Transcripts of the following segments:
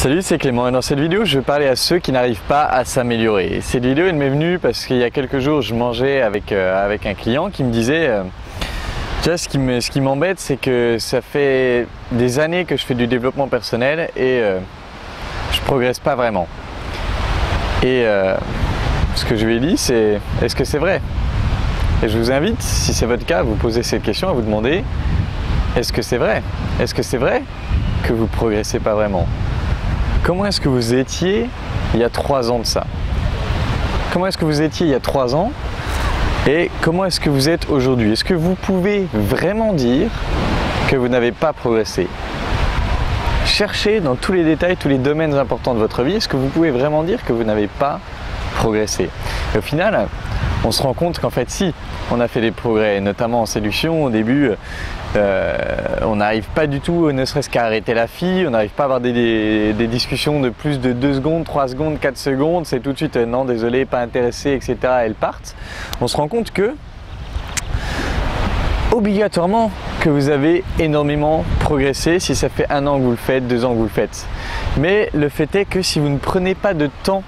Salut, c'est Clément et dans cette vidéo je vais parler à ceux qui n'arrivent pas à s'améliorer. Cette vidéo elle m'est venue parce qu'il y a quelques jours je mangeais avec un client qui me disait tu vois, ce qui m'embête c'est que ça fait des années que je fais du développement personnel et je progresse pas vraiment. Et ce que je lui ai dit c'est est-ce que c'est vrai? Et je vous invite, si c'est votre cas, à vous poser cette question, à vous demander est-ce que c'est vrai? Est-ce que c'est vrai que vous progressez pas vraiment? Comment est-ce que vous étiez il y a 3 ans de ça? Comment est-ce que vous étiez il y a 3 ans? Et comment est-ce que vous êtes aujourd'hui? Est-ce que vous pouvez vraiment dire que vous n'avez pas progressé? Cherchez dans tous les détails, tous les domaines importants de votre vie, est-ce que vous pouvez vraiment dire que vous n'avez pas progressé? Et au final, on se rend compte qu'en fait si, on a fait des progrès, notamment en séduction. Au début, on n'arrive pas du tout, ne serait-ce qu'à arrêter la fille, on n'arrive pas à avoir des discussions de plus de 2 secondes, 3 secondes, 4 secondes, c'est tout de suite non désolé, pas intéressé, etc. Elles partent. On se rend compte que, obligatoirement, que vous avez énormément progressé si ça fait 1 an que vous le faites, 2 ans que vous le faites. Mais le fait est que si vous ne prenez pas de temps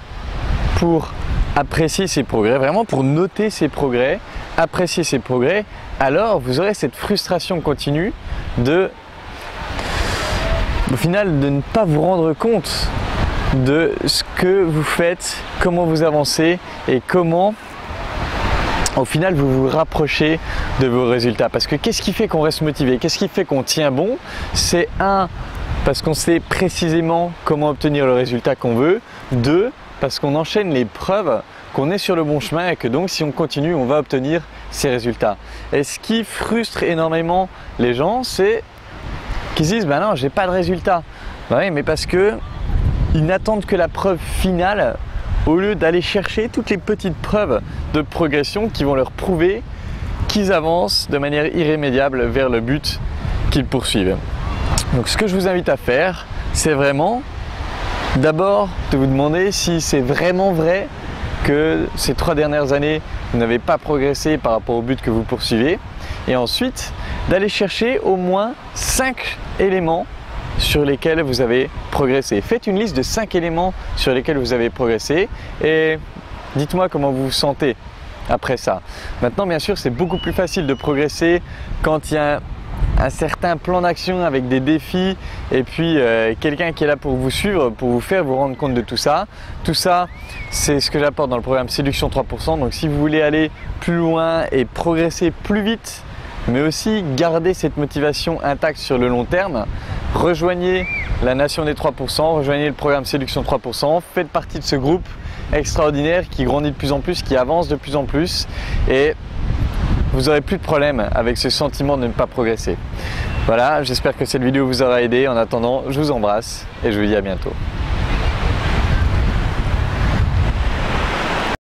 pour apprécier ces progrès, vraiment pour noter ces progrès, apprécier ces progrès, alors vous aurez cette frustration continue de, au final, de ne pas vous rendre compte de ce que vous faites, comment vous avancez et comment au final vous vous rapprochez de vos résultats. Parce que qu'est-ce qui fait qu'on reste motivé? Qu'est-ce qui fait qu'on tient bon? C'est 1, parce qu'on sait précisément comment obtenir le résultat qu'on veut. 2, parce qu'on enchaîne les preuves qu'on est sur le bon chemin et que donc si on continue, on va obtenir ces résultats. Et ce qui frustre énormément les gens, c'est qu'ils se disent ben non, j'ai pas de résultat. Ben oui, mais parce que ils n'attendent que la preuve finale au lieu d'aller chercher toutes les petites preuves de progression qui vont leur prouver qu'ils avancent de manière irrémédiable vers le but qu'ils poursuivent. Donc ce que je vous invite à faire, c'est vraiment d'abord de vous demander si c'est vraiment vrai que ces 3 dernières années vous n'avez pas progressé par rapport au but que vous poursuivez, et ensuite d'aller chercher au moins 5 éléments sur lesquels vous avez progressé. Faites une liste de 5 éléments sur lesquels vous avez progressé et dites-moi comment vous vous sentez après ça. Maintenant bien sûr c'est beaucoup plus facile de progresser quand il y a un certain plan d'action avec des défis et puis quelqu'un qui est là pour vous suivre, pour vous faire vous rendre compte de tout ça. Tout ça, c'est ce que j'apporte dans le programme Séduction 3%. Donc si vous voulez aller plus loin et progresser plus vite, mais aussi garder cette motivation intacte sur le long terme, rejoignez la Nation des 3%, rejoignez le programme Séduction 3%, faites partie de ce groupe extraordinaire qui grandit de plus en plus, qui avance de plus en plus et vous n'aurez plus de problème avec ce sentiment de ne pas progresser. Voilà, j'espère que cette vidéo vous aura aidé. En attendant, je vous embrasse et je vous dis à bientôt.